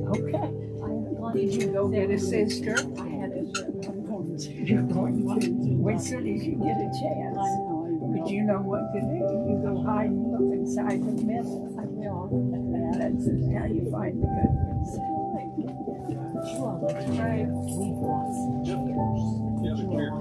Okay. Did you go get a sister? I had a You're going to, as soon as you get a chance. But you know what to do. You go hide and look inside the middle. And that's how you find the good ones. Right. We've lost years. Are you sure?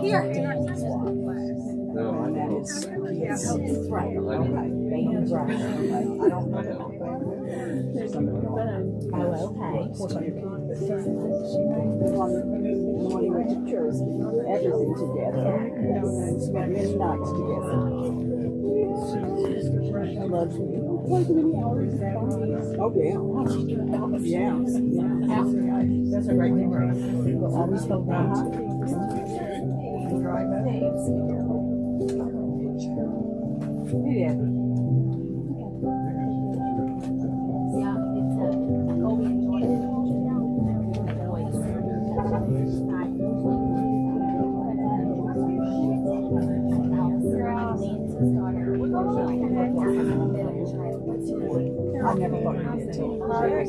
Here. Right. Oh, okay. Everything together. Spend nights together. I love you. Oh, yeah. That's a great memory. We'll always hold on. Yeah. I never thought of it until always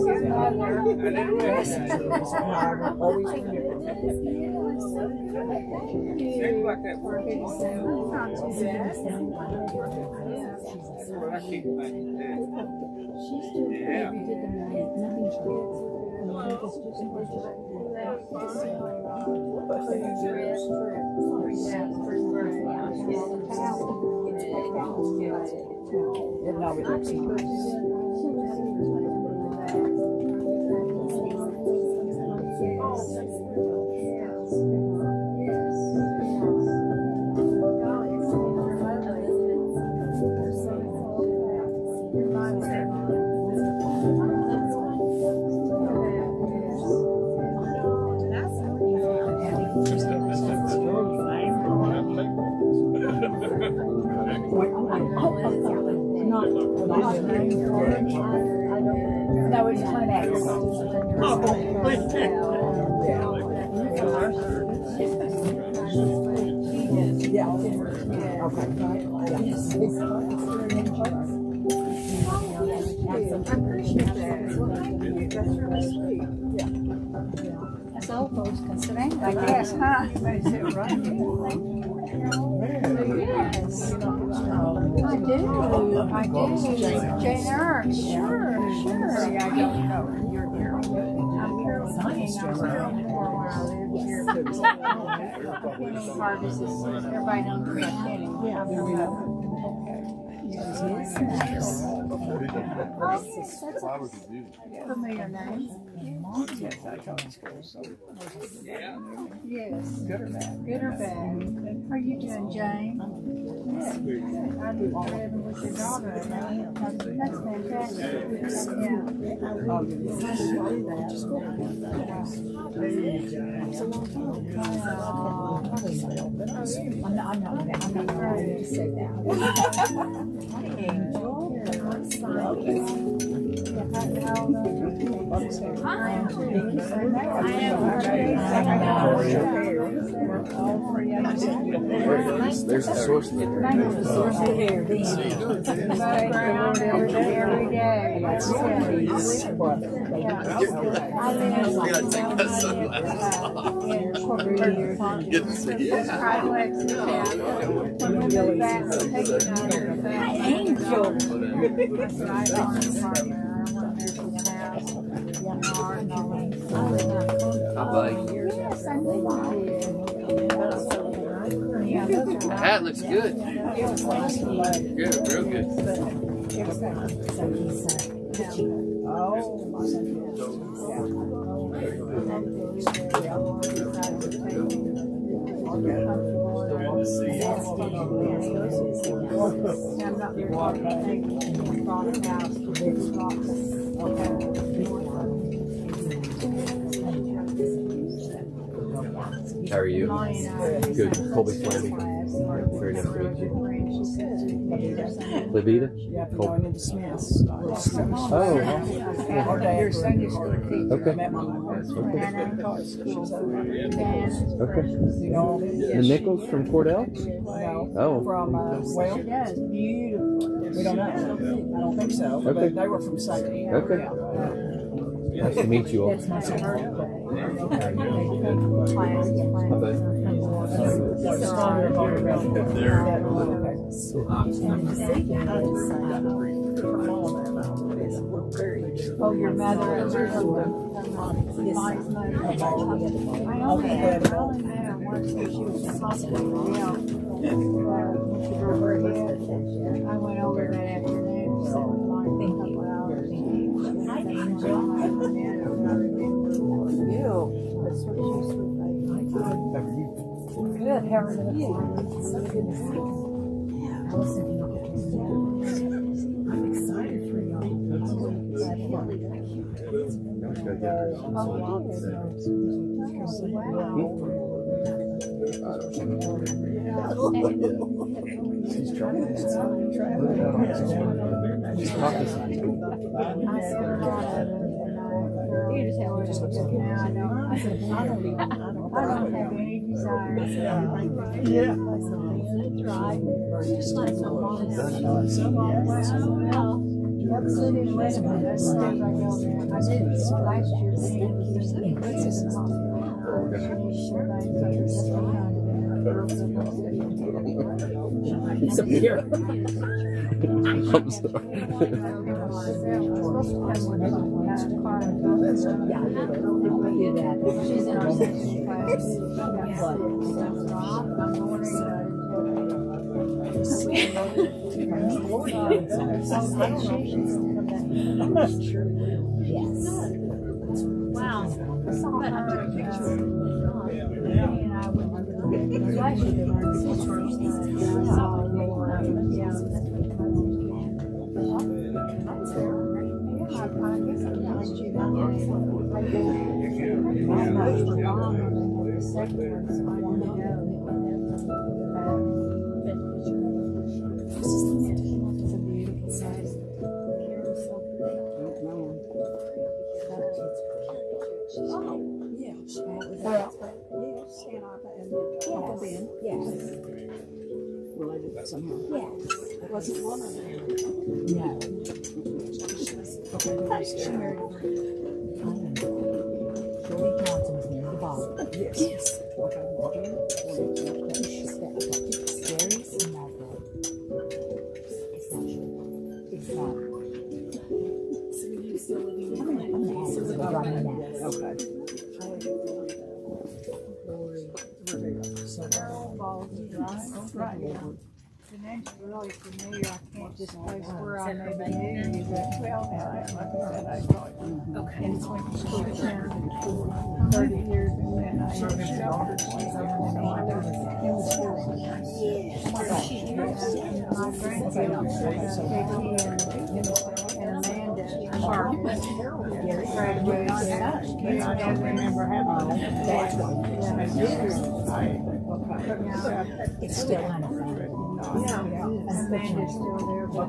No, it's Climax. Yeah. Okay. I appreciate that. That's really sweet. That's old folks considering, I guess, huh? You may sit right here. Yes. I do. Jane Earth. Sure. See, I don't know. You're here. I'm Carol King. I was Carol Moore when I lived here. Penny Harvest is, everybody knows me as Penny. Yeah. I'm from Hubble. Familiar name. Yes, I taught school, so. Yes. Good or bad? Good or bad? How are you doing, Jane? Yeah. I'm living with your daughter. That's fantastic. Yeah. I'm not ready to say that. There's the source of the Every day. Get to see it. Angel. Yes, I knew I did. The hat looks good. Good, real good. How are you? Lonnie and I. Good. Colby Fleming. Very nice to meet you. Levita? Yeah, Col- going into Smith's. Oh, Your Sunday school teacher. Okay. I met my husband. okay. You know, The Nichols from Cordell? no, Oh. from well, beautiful. We don't know. I don't think so. Okay. But they were from Sayre. Okay. Nice to meet you all. That's my sister. Oh, your mother and her husband. I only met her once when she was in hospital. Yeah. She broke her head. I went over that afternoon, sat with Lonnie for a couple hours. Hi, Angel. That's what she was like. Good. How are you? So good to see you. I'm excited for y'all. She's trying to I don't have any desire. Yeah. That's right. Just like my mom has. Absolutely. That's why I go there. I did last year. It's a beer. I'm sorry. She's in our section class. Wow. I saw her. I took a picture. And I went last year. Related somehow. Yes. It wasn't one of them. No. Okay, She married Joey Johnson's name, the bottom. yes. Yes. Okay. Gary's Margaret. It's not sure. It's not. I'm gonna ask her right now. Okay. Right. The name's really familiar. I can't just place where I maybe knew you, but well, like I said, I thought and went to school for 30 years, and then I worked for 27 and it was horrible. My grandparents, Vicky and Amanda Park, graduated. I don't remember having that. It's still kind of fun. Amanda's still there, but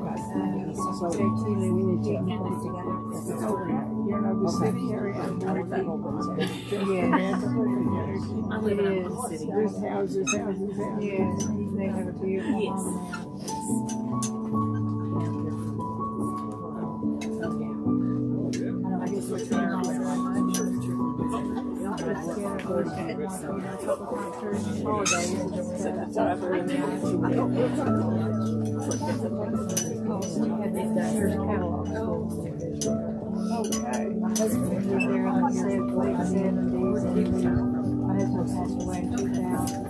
they two live in together. You know, the city area. Yeah. I live in a city. There's houses. Yeah, they have a beautiful home now. I guess we're trying to Okay. My husband was there in the late 70s, and my husband passed away in 2000.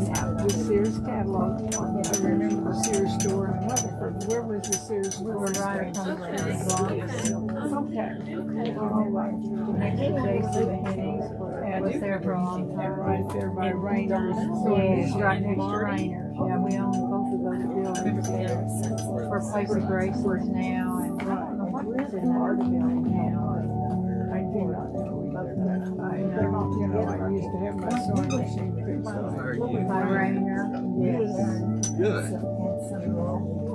Now, the Sears catalog. I remember the Sears store in Weatherford. Where was the Sears store? Right on the block. Okay. All right. Next to J.C. Hennies was there for a long time. Right there by Rainer's. Yes, right next to Rainer's. Yeah, we own both of those buildings there. We're a place of graces now, and I don't know what is in that building now. I do not know. I used to have my sewing machine fixed. My Rainer. Yes. Good.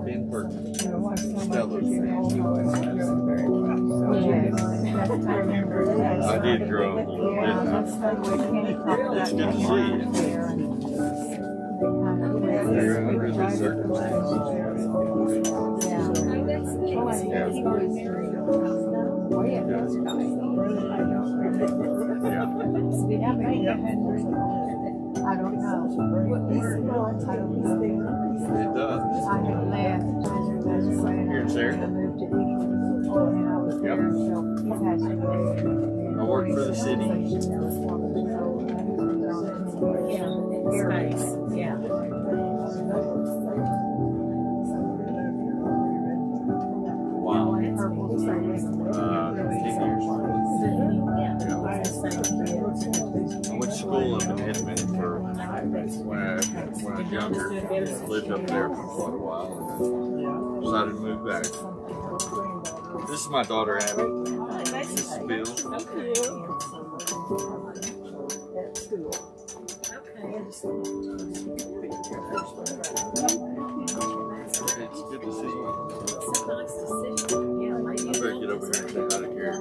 Ben Perkins. Last time I took him in, he wasn't doing very well. So Yes. I remember that. I did grow up a little Yeah, bit. that's the way Kenny talked about It's good to that see you. there, and they kind of You're under good circumstances. yeah. Yeah. Did he make 100? I don't know. I don't know. It does. I had left as a friend. Here in Sayre? I moved to Italy, and I was there until he passed away. I work for the city. Space. Yeah. Wow. 10 years. I went to school up in Edmond for when I was younger. Lived up there for quite a while and decided to move back. This is my daughter Abby. This is Bill. It's good to see you. I better get over here and say hi to Gary.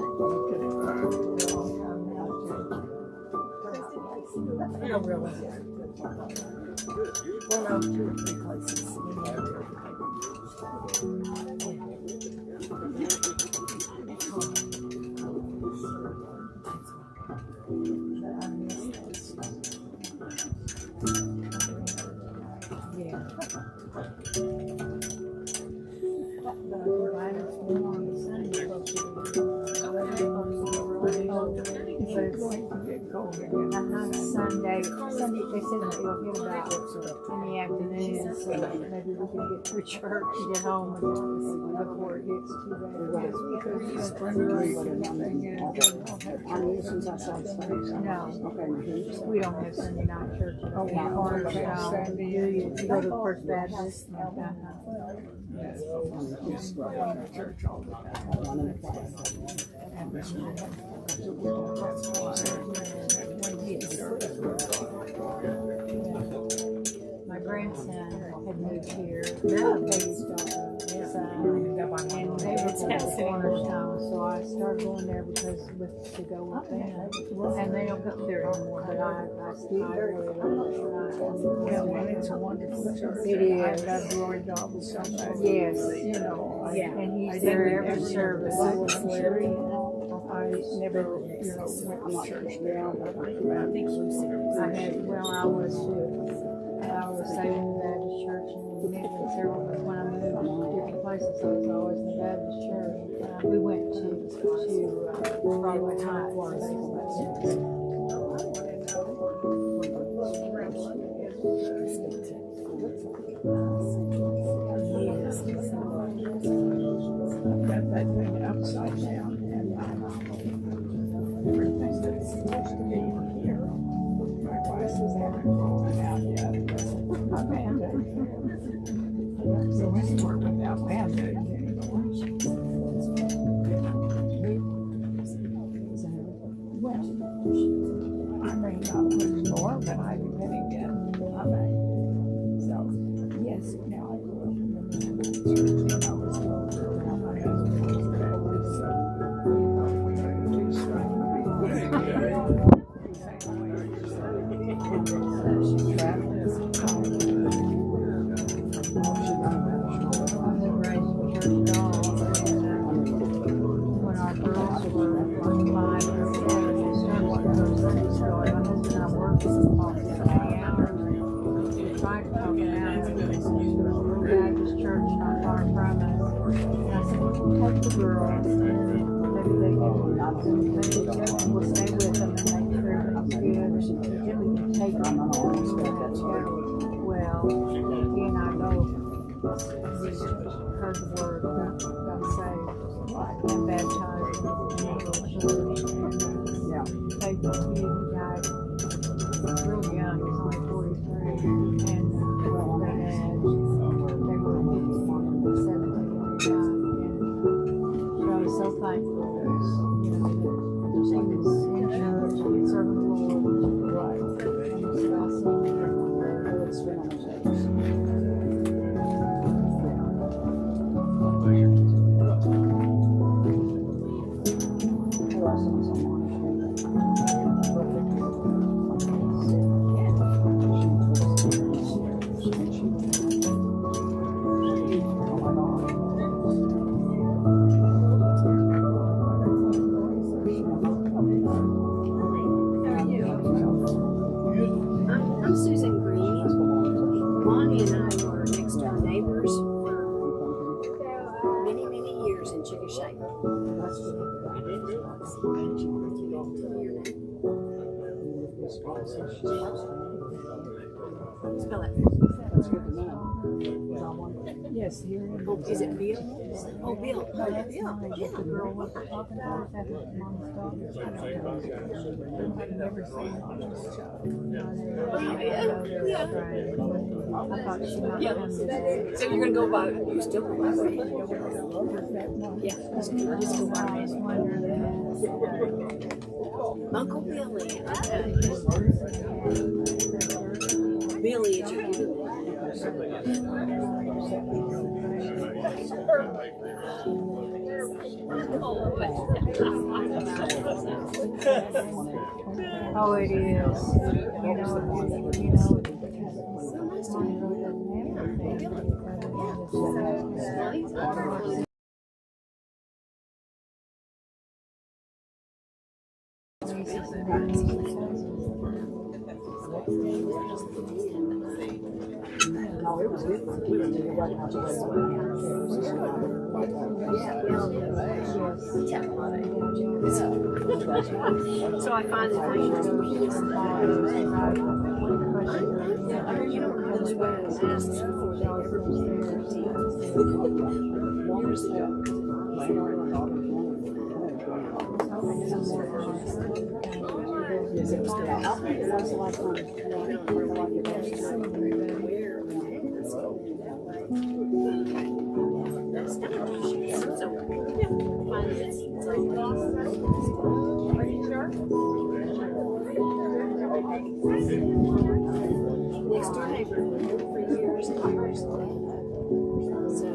Sunday, they said that they'll get about in the afternoon, so maybe we can get through church and get home before it gets too bad. No, we don't have Sunday night church. Oh, Cornerstone, do you go to First Baptist? church all the My grandson had moved here. Baby's daughter. And they were at Cornerstone, so I started going there because to go with them. And they don't go there anymore, but I really it's a wonderful church. It I is. love Roy Dobbs so much. Yes. Yeah. And he's there every service. I never, went to church there. I was too. I was saved in the Baptist church and Midland several, but when I moved to different places, I was always in the Baptist church. We went to Broadway Heights. I've got that thing upside down and everything that's supposed to be here. My glasses haven't fallen out yet. My band-aid. So it's work without band-aids anymore. Well, I may not lose more, but I then again, I may. So, yes, now I grew up in the church and I was around my husband was Baptist, so we had to do something. When our girls were 5 or 7, we started to go to Sunday school. My husband and I worked for 20 hours. We tried to talk it out. We're Baptist church not far from us. And I said, well, we'll take the girls and maybe they can, we'll stay with them and make sure everything's good. Then we can take them home. Well, he and I both heard the word, got saved, and baptized in the church. And faith was he died real young, he was only 43. And they were 17 when he died. And so I was so thankful that, he was in I'm Susan Green. Lonnie and I were next door neighbors for many, many years in Chickasha. Spell it. Yes, here in Oh, is it Bill? Oh, Bill. Oh, yeah, Bill. Yeah. Girl, what they're talking about is having mom's daughter. I've never seen it on this show. I thought she might come this way. So you're gonna go by? You still go by? Yeah. Just go I by. was wondering Uncle Billy. Okay. Billy is your oh, it is. You know, So I find that I should go you don't know this way I was asked before they ever years ago. Next door neighbor for years and years. So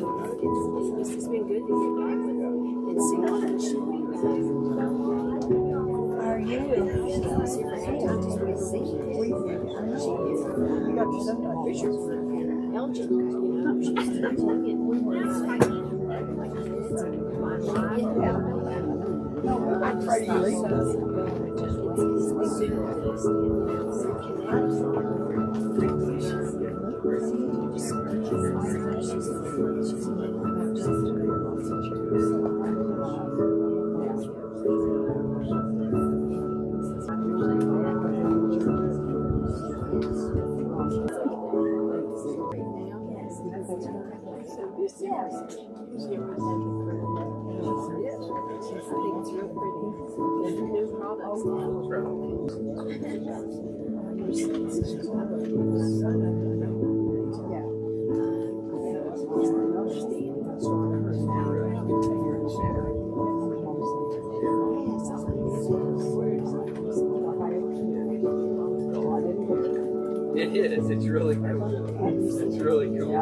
it's been good to get back with them and see what she's how are you? I'm just really seeing Belgium, you know, she's I'm pretty It is. It's really cool. It's really cool.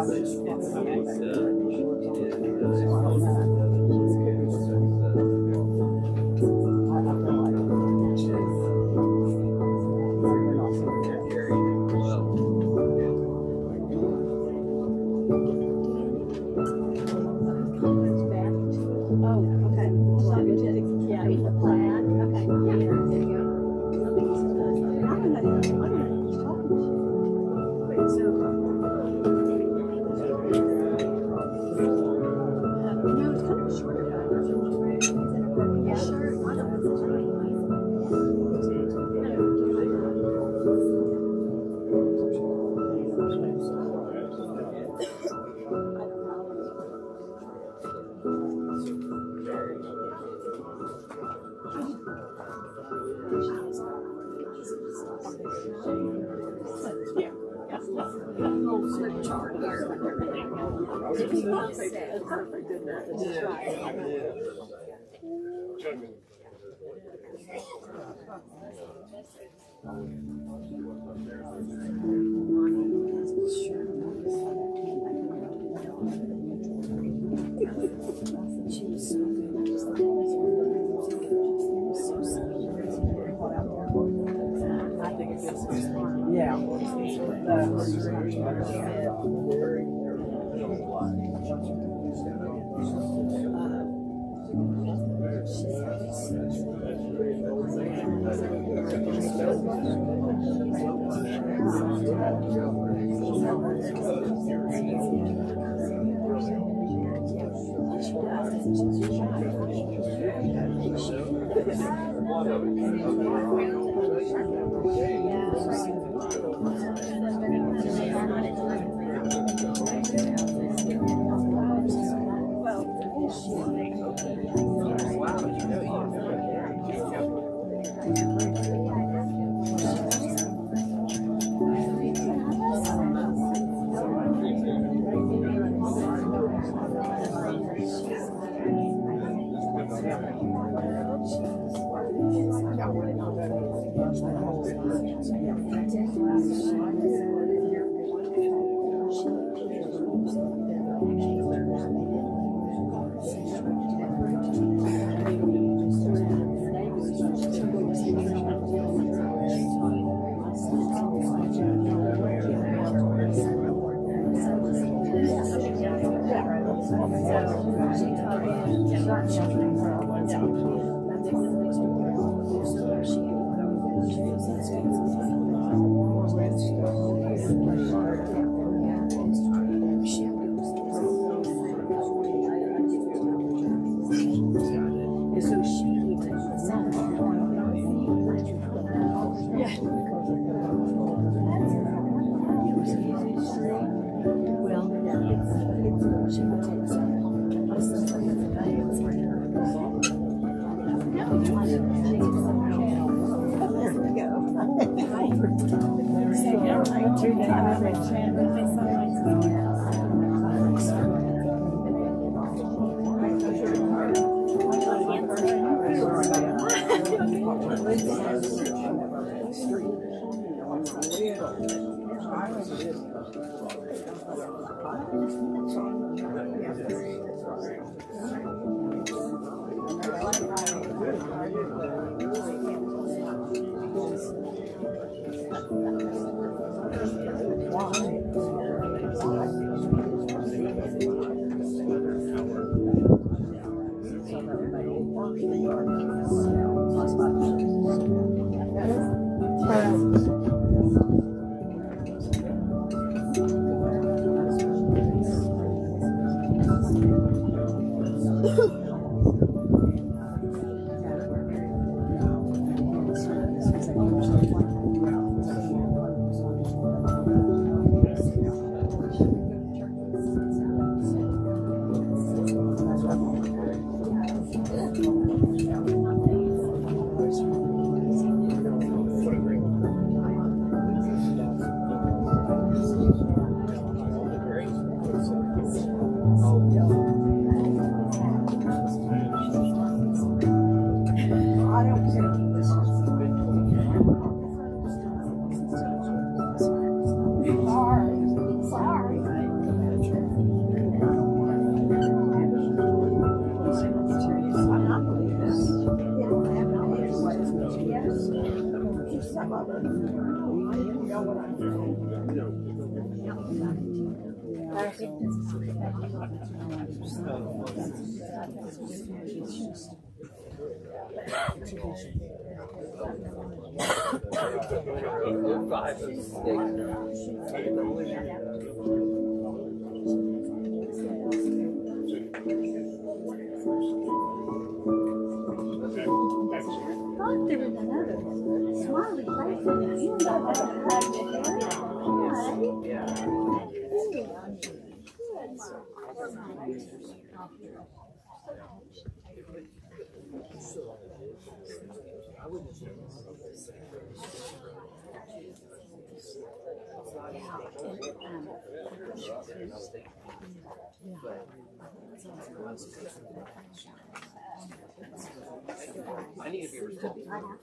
I need to be responsible.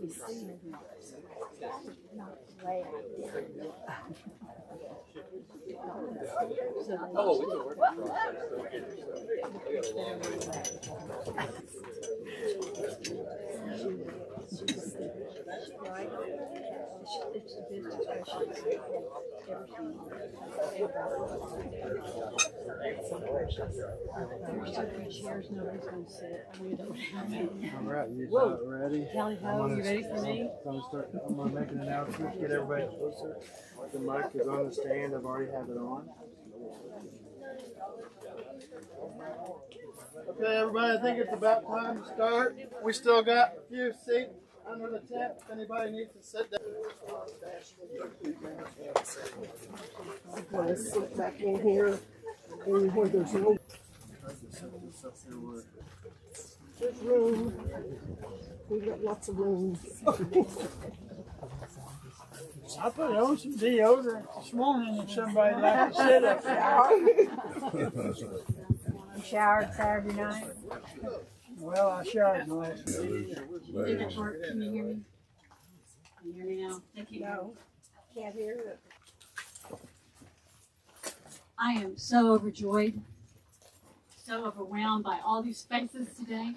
Oh, we can work the All right, you about ready? Tally ho, you ready for me? I'm gonna make an announcement. Get everybody closer. The mic is on the stand. I've already have it on. Okay, everybody. I think it's about time to start. We still got a few seats under the tent. If anybody needs to sit down. Want to sit back in here and where there's no there's room. We've got lots of room. I put on some deodorant this morning and somebody like to sit up there. You showered Saturday night? Well, I showered last week. Did it work? Can you hear me? Can you hear me now? Thank you. No, can't hear it. I am so overjoyed, so overwhelmed by all these faces today.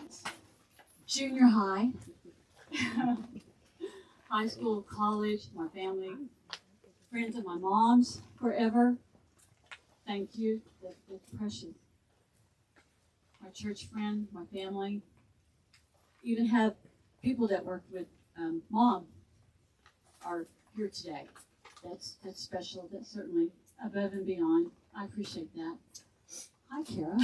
Junior high, high school, college, my family, friends of my mom's forever. Thank you. That's precious. My church friend, my family, even have people that worked with Mom are here today. That's special. That's certainly above and beyond. I appreciate that. Hi, Kara.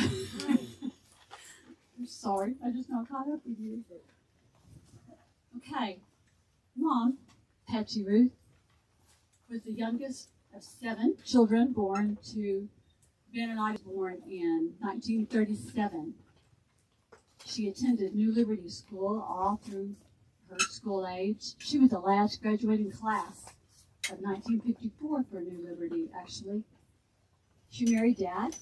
I'm sorry. I just got caught up with you. Okay. Mom, Patsy Ruth, was the youngest of 7 children born to Ben and I. Was born in 1937. She attended New Liberty School all through her school age. She was the last graduating class of 1954 for New Liberty, actually. She married Dad,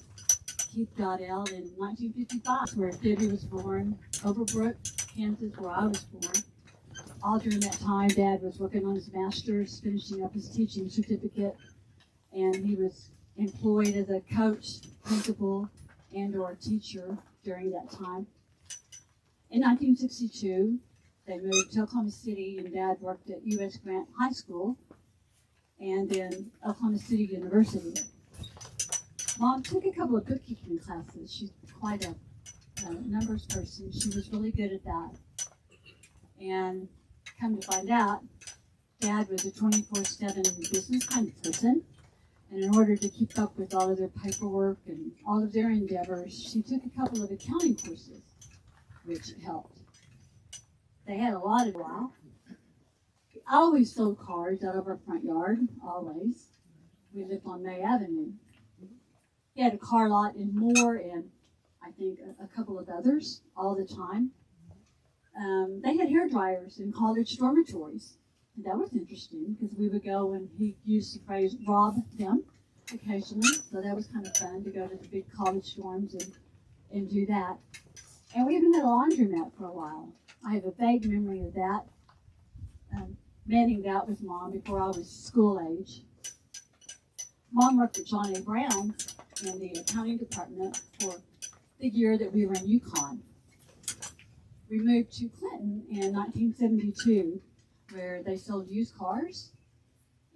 Keith Dowdell, in 1955, where Debbie was born, Overbrook, Kansas, where I was born. All during that time, Dad was working on his master's, finishing up his teaching certificate, and he was employed as a coach, principal, and/or teacher during that time. In 1962, they moved to Oklahoma City, and Dad worked at U.S. Grant High School and then Oklahoma City University. Mom took a couple of bookkeeping classes. She's quite a numbers person. She was really good at that. And come to find out, Dad was a 24/7 business kind of person. And in order to keep up with all of their paperwork and all of their endeavors, she took a couple of accounting courses, which helped. They had a lot of while. I always sold cars out of our front yard, always. We lived on May Avenue. He had a car lot in Moore and I think a couple of others all the time. They had hair dryers in college dormitories. And that was interesting because we would go and he used the phrase rob them occasionally. So that was kind of fun to go to the big college dorms and do that. And we even had a laundromat for a while. I have a vague memory of that, manning that with Mom before I was school age. Mom worked at John A. Brown's in the accounting department for the year that we were in Yukon. We moved to Clinton in 1972, where they sold used cars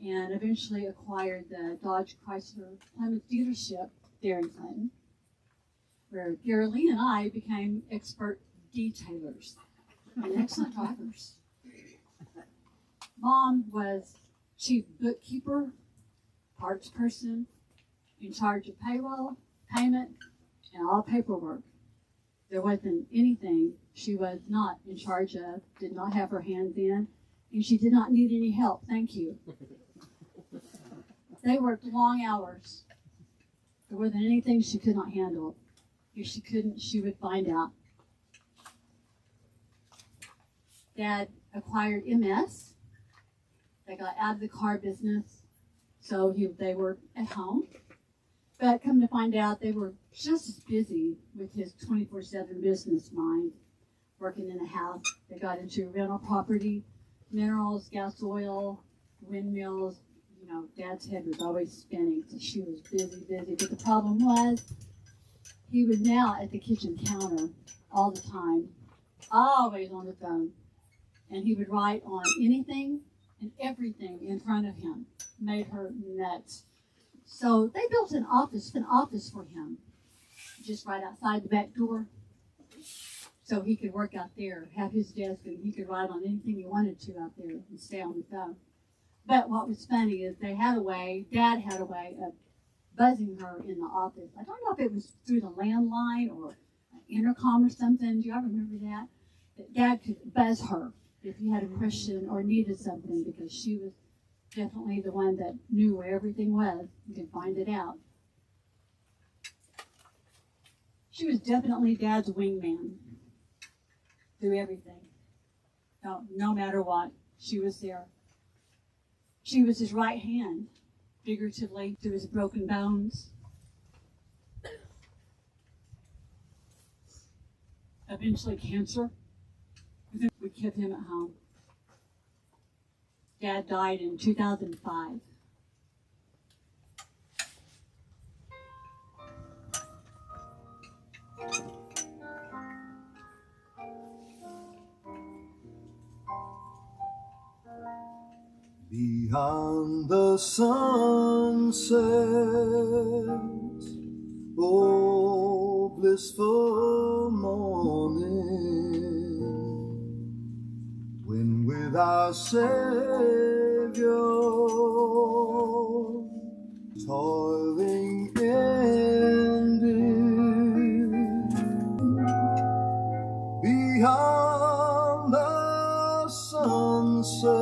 and eventually acquired the Dodge Chrysler Plymouth dealership there in Clinton, where Gary Lee and I became expert detailers and excellent drivers. Mom was chief bookkeeper, parts person, in charge of payroll, payment, and all paperwork. There wasn't anything she was not in charge of, did not have her hands in, and she did not need any help. Thank you. They worked long hours. There wasn't anything she could not handle. If she couldn't, she would find out. Dad acquired MS. They got out of the car business, so they were at home. But come to find out, they were just as busy with his 24/7 business mind, working in a house. They got into rental property, minerals, gas, oil, windmills. You know, Dad's head was always spinning, so she was busy. But the problem was, he was now at the kitchen counter all the time, always on the phone. And he would write on anything and everything in front of him. Made her nuts. So they built an office for him, just right outside the back door. So he could work out there, have his desk, and he could write on anything he wanted to out there and stay on the phone. But what was funny is Dad had a way of buzzing her in the office. I don't know if it was through the landline or an intercom or something. Do y'all remember that? That Dad could buzz her if he had a question or needed something, because she was definitely the one that knew where everything was and could find it out. She was definitely Dad's wingman through everything. No matter what, she was there. She was his right hand, figuratively, through his broken bones. Eventually cancer. We kept him at home. Dad died in 2005. Beyond the sunset, oh blissful morning, when with our Savior toiling ended, beyond the sunset,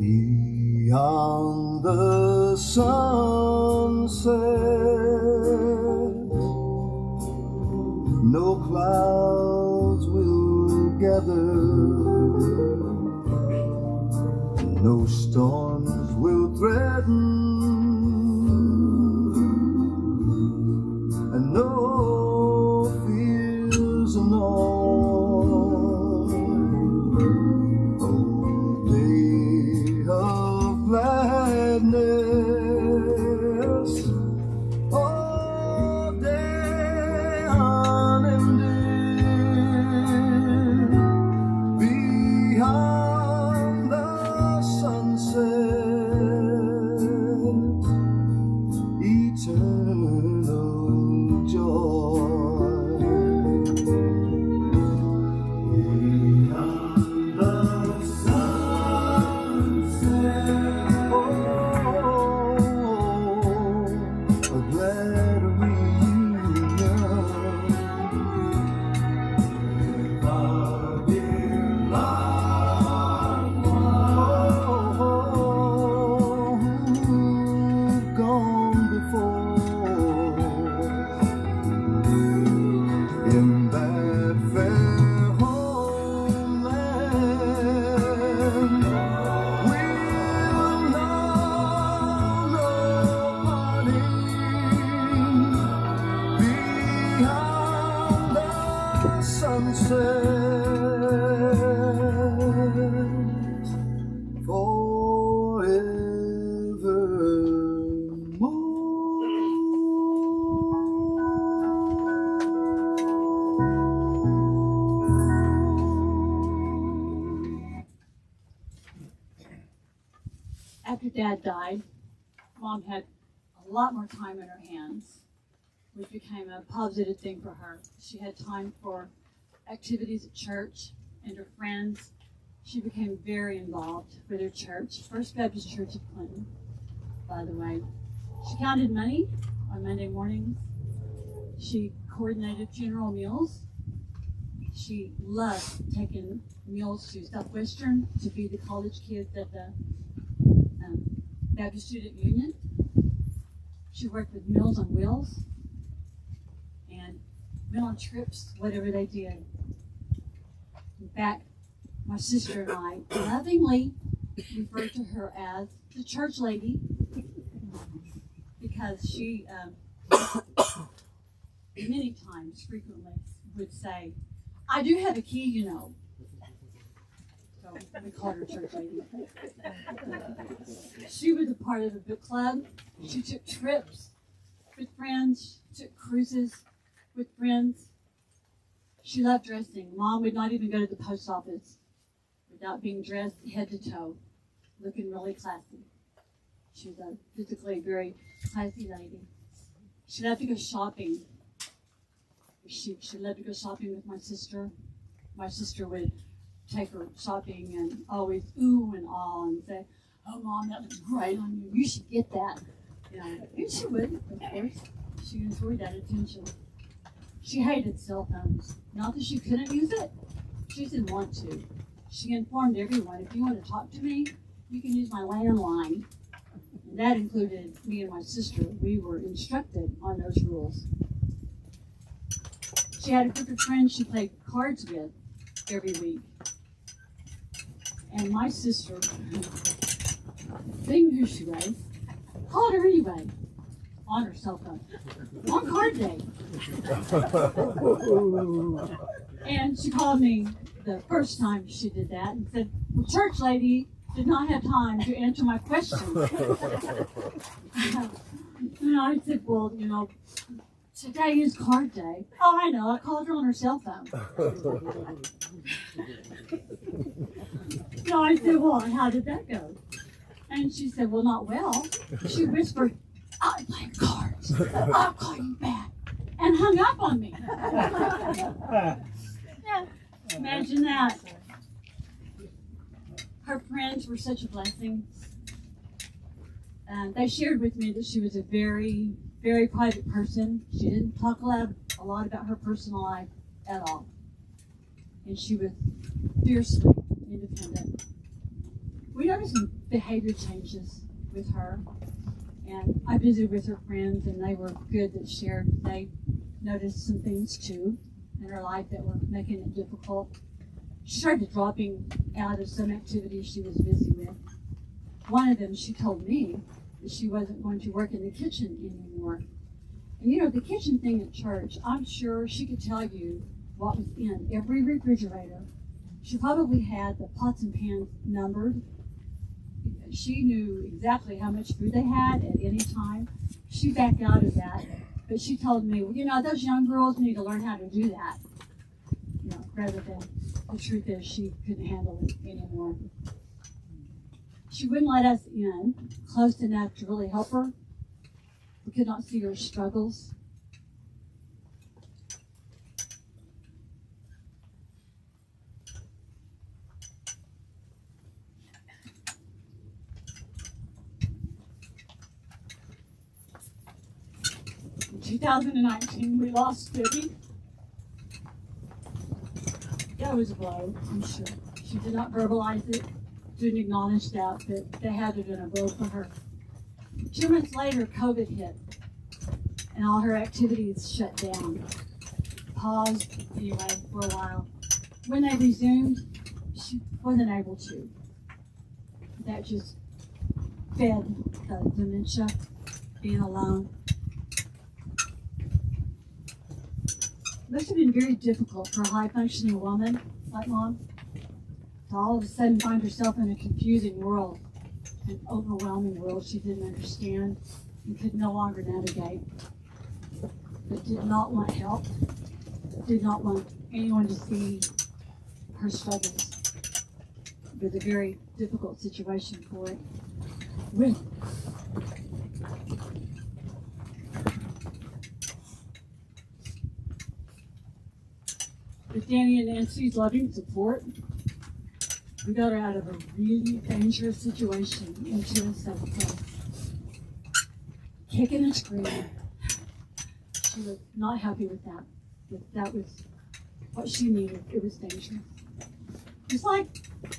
beyond the sunset, no clouds will gather, no storms will threaten, and no fears annoy. Oh, day of gladness, oh, day unending, beyond the sunset, eternal joy. Beyond the sunset, oh, a glad reunion with our dear loved ones, who've gone before in that fair homeland. We'll know no parting beyond the sunset forevermore. After Dad died, Mom had a lot more time in her hands, which became a positive thing for her. She had time for activities at church and her friends. She became very involved with her church, First Baptist Church of Clinton, by the way. She counted money on Monday mornings. She coordinated funeral meals. She loved taking meals to Southwestern to feed the college kids at the Baptist Student Union. She worked with Meals on Wheels and went on trips, whatever they did. In fact, my sister and I lovingly referred to her as the church lady because she many times, frequently, would say, "I do have a key, you know." So we called her church lady. She was a part of the book club. She took trips with friends, took cruises with friends. She loved dressing. Mom would not even go to the post office without being dressed head to toe, looking really classy. She was a physically very classy lady. She loved to go shopping. She loved to go shopping with my sister. My sister would take her shopping and always ooh and ah and say, "Oh, Mom, that looks great on you. You should get that." You know, and she would, of course. She enjoyed that attention. She hated cell phones. Not that she couldn't use it. She didn't want to. She informed everyone, "If you want to talk to me, you can use my landline." And that included me and my sister. We were instructed on those rules. She had a group of friends she played cards with every week. And my sister, being who she was, called her anyway, on her cell phone, on card day. And she called me the first time she did that and said, "The church lady did not have time to answer my question." And I said, "Well, you know, today is card day." "Oh, I know. I called her on her cell phone." So I said, "Well, how did that go?" And she said, "Well, not well." She whispered, "I'm playing cards. I'll call you back." And hung up on me. Yeah, imagine that. Her friends were such a blessing. And they shared with me that she was a very, very private person. She didn't talk a lot about her personal life at all. And she was fiercely independent. We noticed some behavior changes with her. And I visited with her friends, and they were good that shared. They noticed some things too in her life that were making it difficult. She started dropping out of some activities she was busy with. One of them, she told me that she wasn't going to work in the kitchen anymore. And you know, the kitchen thing at church, I'm sure she could tell you what was in every refrigerator. She probably had the pots and pans numbered. She knew exactly how much food they had at any time. She backed out of that, but she told me, well, you know, those young girls need to learn how to do that. You know, rather than the truth is she couldn't handle it anymore. She wouldn't let us in close enough to really help her. We could not see her struggles. In 2019, we lost Debbie. That was a blow, I'm sure. She did not verbalize it, didn't acknowledge that, but that had to have been a blow for her. 2 months later, COVID hit, and all her activities shut down. Paused, anyway, for a while. When they resumed, she wasn't able to. That just fed the dementia, being alone. It must have been very difficult for a high-functioning woman like Mom to all of a sudden find herself in a confusing world, an overwhelming world she didn't understand and could no longer navigate, but did not want help, did not want anyone to see her struggles. It was a very difficult situation for it. With Danny and Nancy's loving support, we got her out of a really dangerous situation into a safe place. Kicking and screaming. She was not happy with that. But that was what she needed. It was dangerous. It's like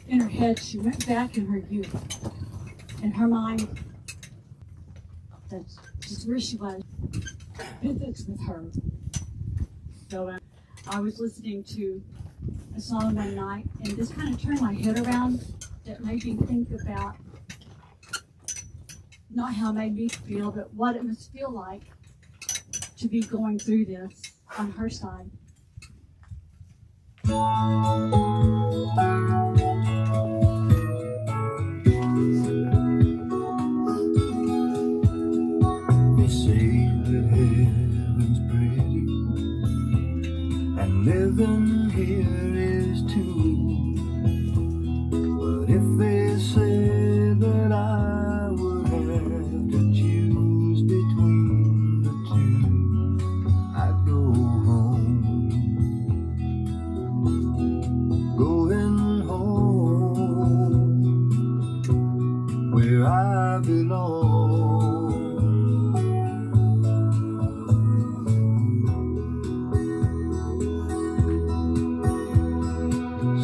in her head, she went back in her youth. In her mind, that's just where she was. Visits with her. So I was listening to a song one night, and this kind of turned my head around. That made me think about not how it made me feel, but what it must feel like to be going through this on her side. They say that heaven's pretty and living here is too. But if they say that I would have to choose between the two, I'd go home. Going home where I belong.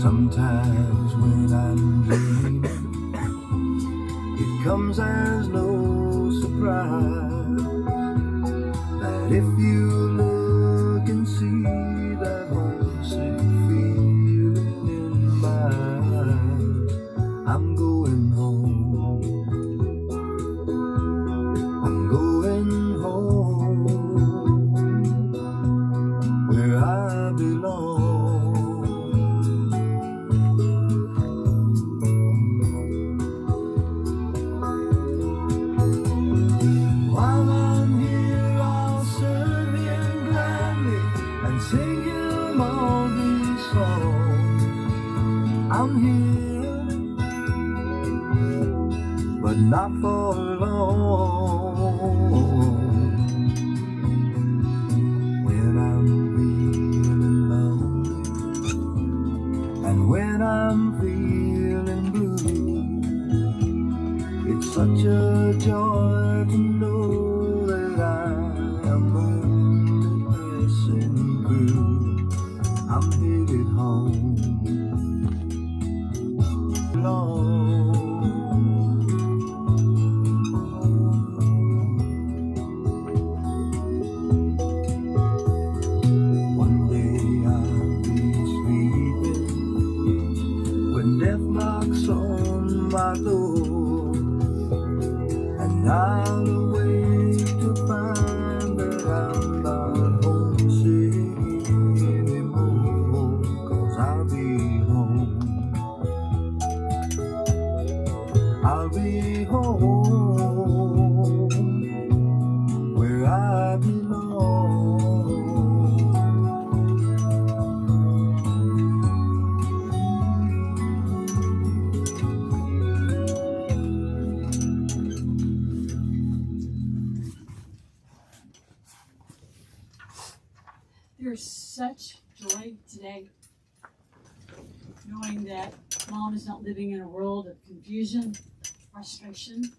Sometimes when I'm dreaming, it comes as no surprise that if you look and see that homesick feeling in my eyes, I'm going home. I'm going home where I belong. I'm here, but not for long. When I'm feeling lonely and when I'm feeling blue, it's such a joy to know that I am only passing through. I'm headed home. One day I'll be sleeping with death knocks on my door, and I'll awake to find that I'm not homesick anymore, 'cause I'll be home. I'll be home where I belong. There's such joy today, knowing that Mom is not living in a world of confusion, frustration.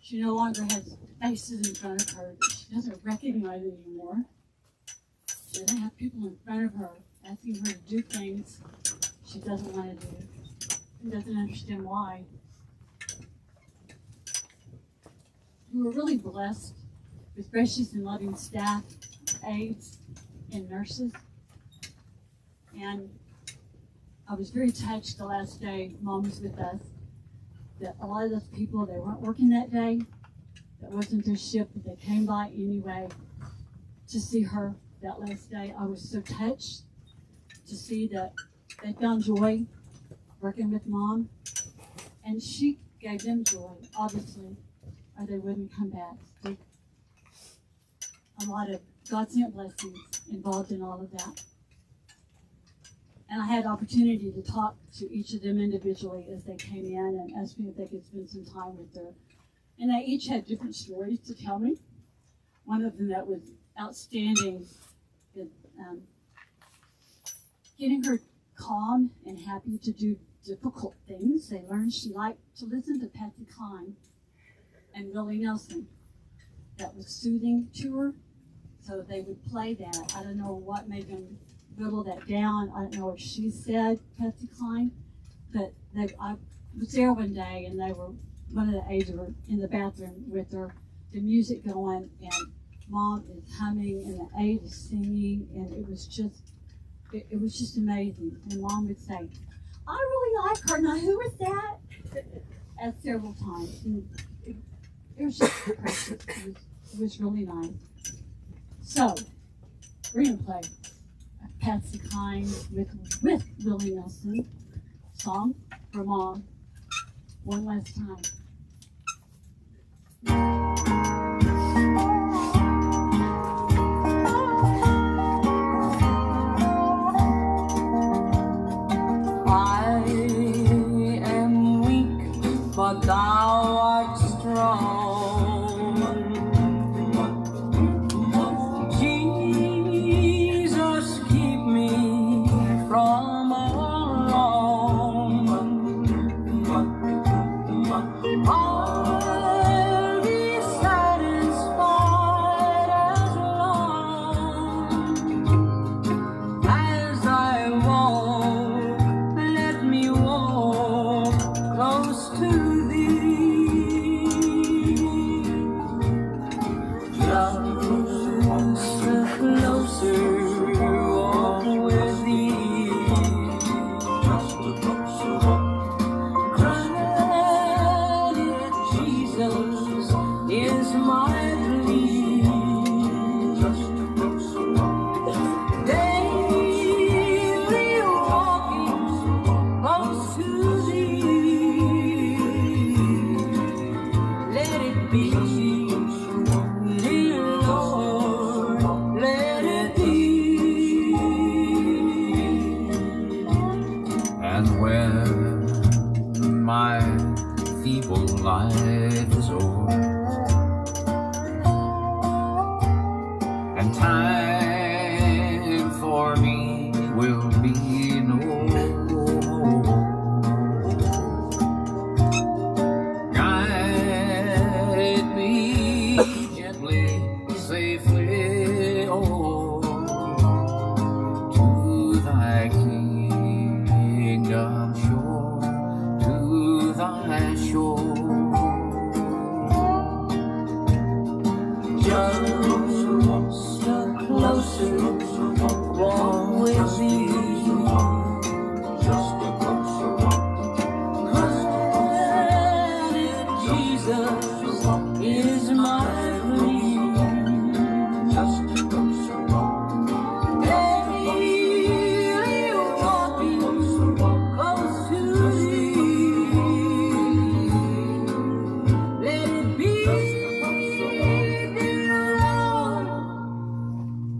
She no longer has faces in front of her that she doesn't recognize anymore. She doesn't have people in front of her asking her to do things she doesn't want to do and doesn't understand why. We were really blessed with gracious and loving staff, aides, and nurses. And I was very touched the last day Mom was with us, that a lot of those people, they weren't working that day, that wasn't their shift, but they came by anyway to see her that last day. I was so touched to see that they found joy working with Mom, and she gave them joy, obviously, or they wouldn't come back. So a lot of God-sent blessings involved in all of that. And I had opportunity to talk to each of them individually as they came in and asked me if they could spend some time with her. And they each had different stories to tell me. One of them that was outstanding, getting her calm and happy to do difficult things. They learned she liked to listen to Patsy Cline and Willie Nelson. That was soothing to her, so they would play that. I don't know what made them whittle that down. I don't know if she said Patsy Cline, but I was there one day and one of the aides were in the bathroom with her, the music going, and Mom is humming and the aide is singing, and it was just amazing. And Mom would say, "I really like her. Now who was that?" As several times. And it was just precious. It was really nice. So we're gonna play a Patsy Cline with Willie Nelson song for Mom one last time. But thou art strong. Jesus, keep me from all wrong. I'll be satisfied as long as I walk. Let me walk close to And when my feeble life is o'er, and time for me will be no more, guide me gently, safely, oh, to thy kingdom shore, to thy shore. Just a closer walk with thee. Just a closer walk. 'Cause Jesus is my dream. Just a closer walk. Daily walking close to thee. Let it be, dear Lord,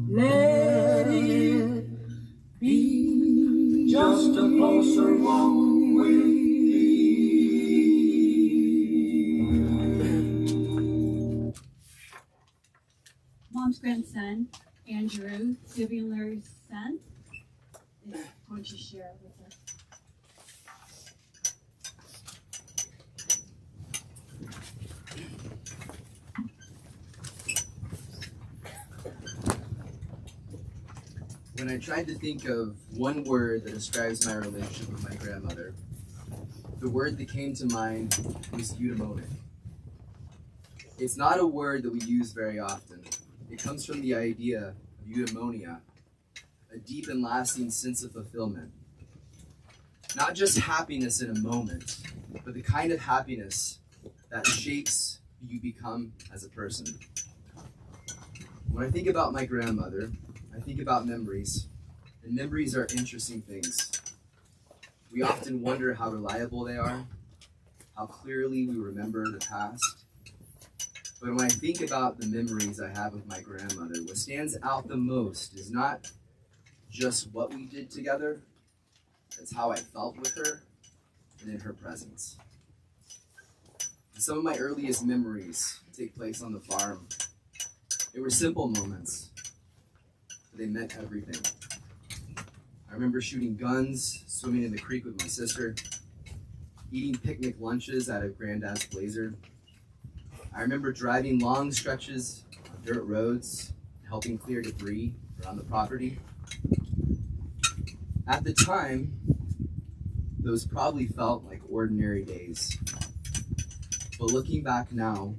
let it be. Just a closer walk with thee. Mom's grandson, Andrew, Vivian Larry's son, is going to share with us. When I tried to think of one word that describes my relationship with my grandmother, the word that came to mind was eudaimonia. It's not a word that we use very often. It comes from the idea of eudaimonia, a deep and lasting sense of fulfillment. Not just happiness in a moment, but the kind of happiness that shapes who you become as a person. When I think about my grandmother, I think about memories, and memories are interesting things. We often wonder how reliable they are, how clearly we remember the past. But when I think about the memories I have of my grandmother, what stands out the most is not just what we did together, it's how I felt with her and in her presence. Some of my earliest memories take place on the farm. They were simple moments, but they meant everything. I remember shooting guns, swimming in the creek with my sister, eating picnic lunches out of Granddad's Blazer. I remember driving long stretches of dirt roads, helping clear debris around the property. At the time, those probably felt like ordinary days. But looking back now,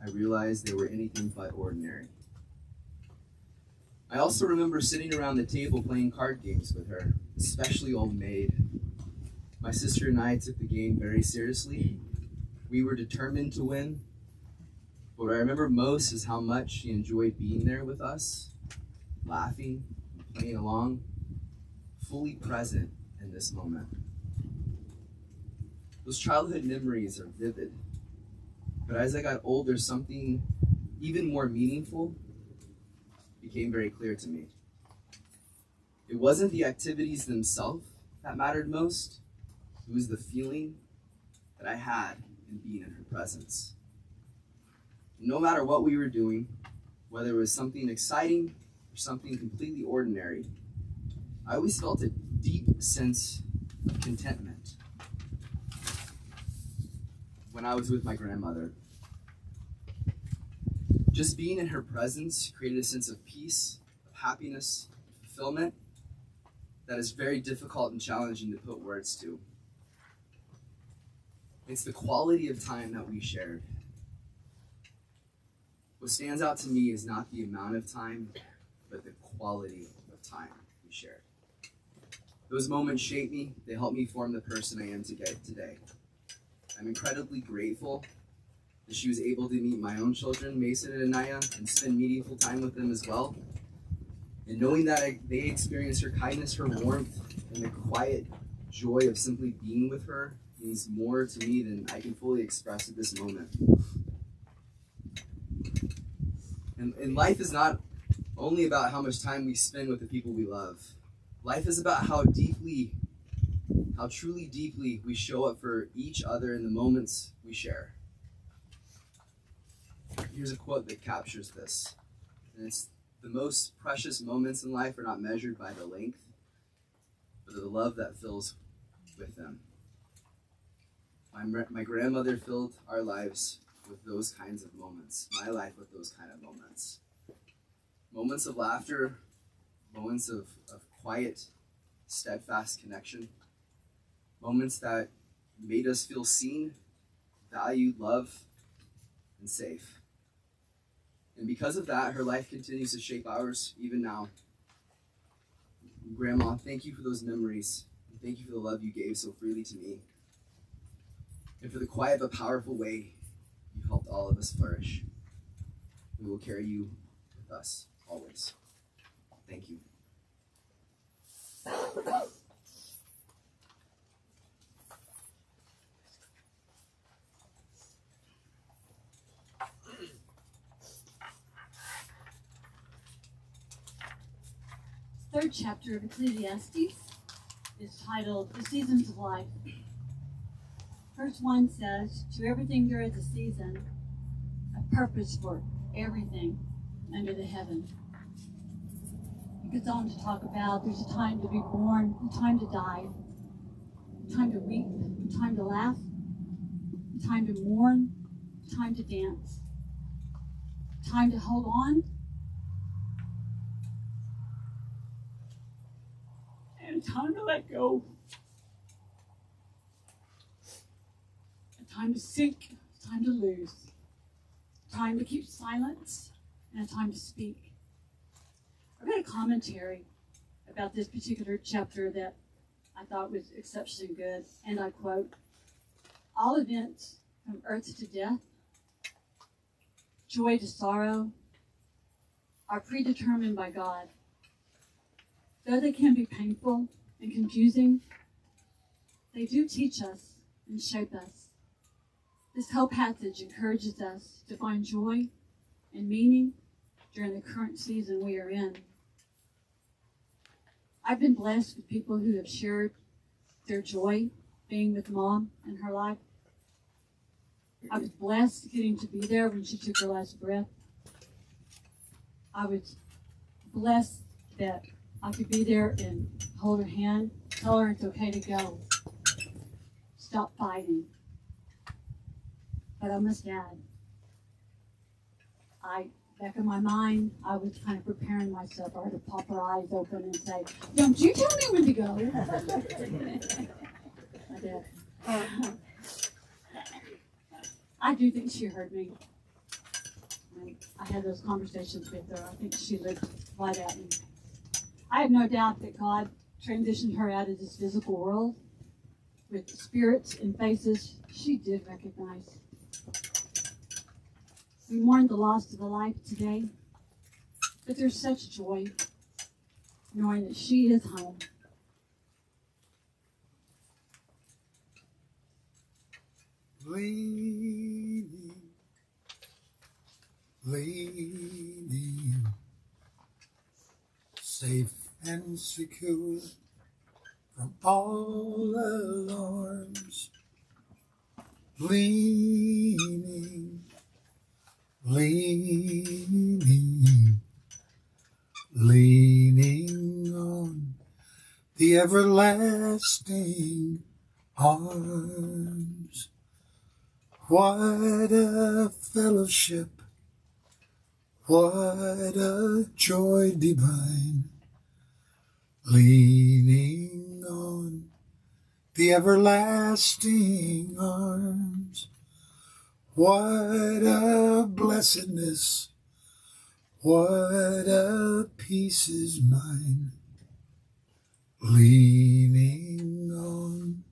I realize they were anything but ordinary. I also remember sitting around the table playing card games with her, especially Old Maid. My sister and I took the game very seriously. We were determined to win. But what I remember most is how much she enjoyed being there with us, laughing and playing along, fully present in this moment. Those childhood memories are vivid. But as I got older, something even more meaningful became very clear to me. It wasn't the activities themselves that mattered most. It was the feeling that I had in being in her presence. No matter what we were doing, whether it was something exciting or something completely ordinary, I always felt a deep sense of contentment when I was with my grandmother. Just being in her presence created a sense of peace, of happiness, fulfillment that is very difficult and challenging to put words to. It's the quality of time that we shared. What stands out to me is not the amount of time, but the quality of time we shared. Those moments shaped me. They helped me form the person I am today. I'm incredibly grateful that she was able to meet my own children, Mason and Anaya, and spend meaningful time with them as well. And knowing that they experienced her kindness, her warmth, and the quiet joy of simply being with her means more to me than I can fully express at this moment. And life is not only about how much time we spend with the people we love. Life is about how deeply how truly deeply we show up for each other in the moments we share. Here's a quote that captures this. And it's, the most precious moments in life are not measured by the length, but the love that fills with them. My grandmother filled our lives with those kinds of moments, my life with those kind of moments. Moments of laughter, moments of quiet, steadfast connection, moments that made us feel seen, valued, loved, and safe. And because of that, her life continues to shape ours even now. Grandma, thank you for those memories. And thank you for the love you gave so freely to me. And for the quiet but powerful way you helped all of us flourish. We will carry you with us always. Thank you. Third chapter of Ecclesiastes is titled The Seasons of Life. Verse 1 says, to everything there is a season, a purpose for everything under the heaven. It goes on to talk about there's a time to be born, a time to die, a time to weep, a time to laugh, a time to mourn, a time to dance, a time to hold on, and a time to let go. A time to sink, a time to lose, a time to keep silence, and a time to speak. I read a commentary about this particular chapter that I thought was exceptionally good, and I quote, all events from earth to death, joy to sorrow, are predetermined by God. Though they can be painful and confusing, they do teach us and shape us. This whole passage encourages us to find joy and meaning during the current season we are in. I've been blessed with people who have shared their joy being with Mom in her life. I was blessed getting to be there when she took her last breath. I was blessed that I could be there and hold her hand, tell her it's okay to go. Stop fighting. But I must add, back in my mind, I was kind of preparing myself. I had to pop her eyes open and say, don't you tell me when to go. I did. I do think she heard me. I had those conversations with her. I think she looked right at me. I have no doubt that God transitioned her out of this physical world with spirits and faces she did recognize. We mourn the loss of a life today, but there's such joy knowing that she is home. Leaning, leaning, safe and secure from all alarms. Leaning, leaning, leaning on the everlasting arms. What a fellowship, what a joy divine, leaning on the everlasting arms. What a blessedness, what a peace is mine, leaning on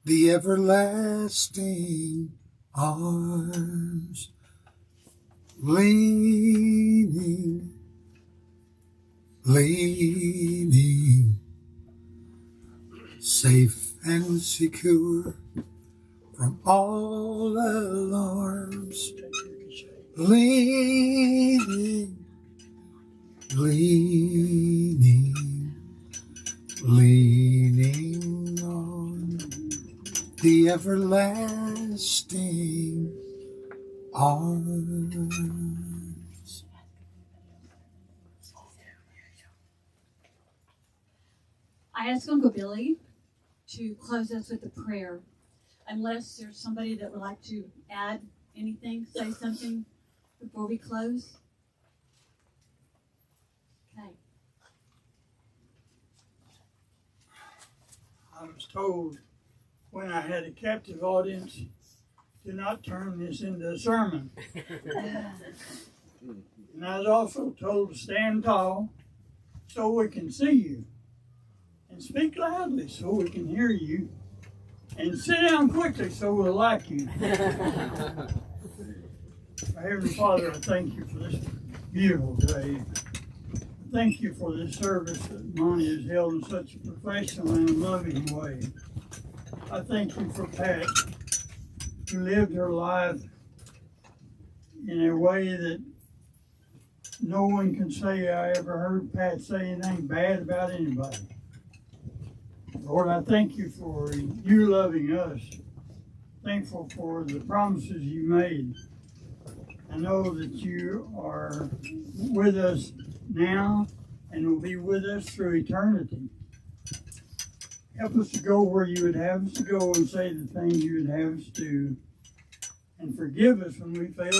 the everlasting arms. Leaning, leaning, safe and secure from all alarms. Leaning, leaning, leaning on the everlasting arms. I asked Uncle Billy to close us with a prayer, unless there's somebody that would like to add anything, say something before we close. Okay. I was told when I had a captive audience to not turn this into a sermon. And I was also told to stand tall so we can see you, and speak loudly so we can hear you, and sit down quickly so we'll like you. Heavenly Father, I thank you for this beautiful day. I thank you for this service that Monty has held in such a professional and loving way. I thank you for Pat, who lived her life in a way that no one can say I ever heard Pat say anything bad about anybody. Lord, I thank you for you loving us. Thankful for the promises you made. I know that you are with us now and will be with us through eternity. Help us to go where you would have us to go and say the things you would have us do. And forgive us when we fail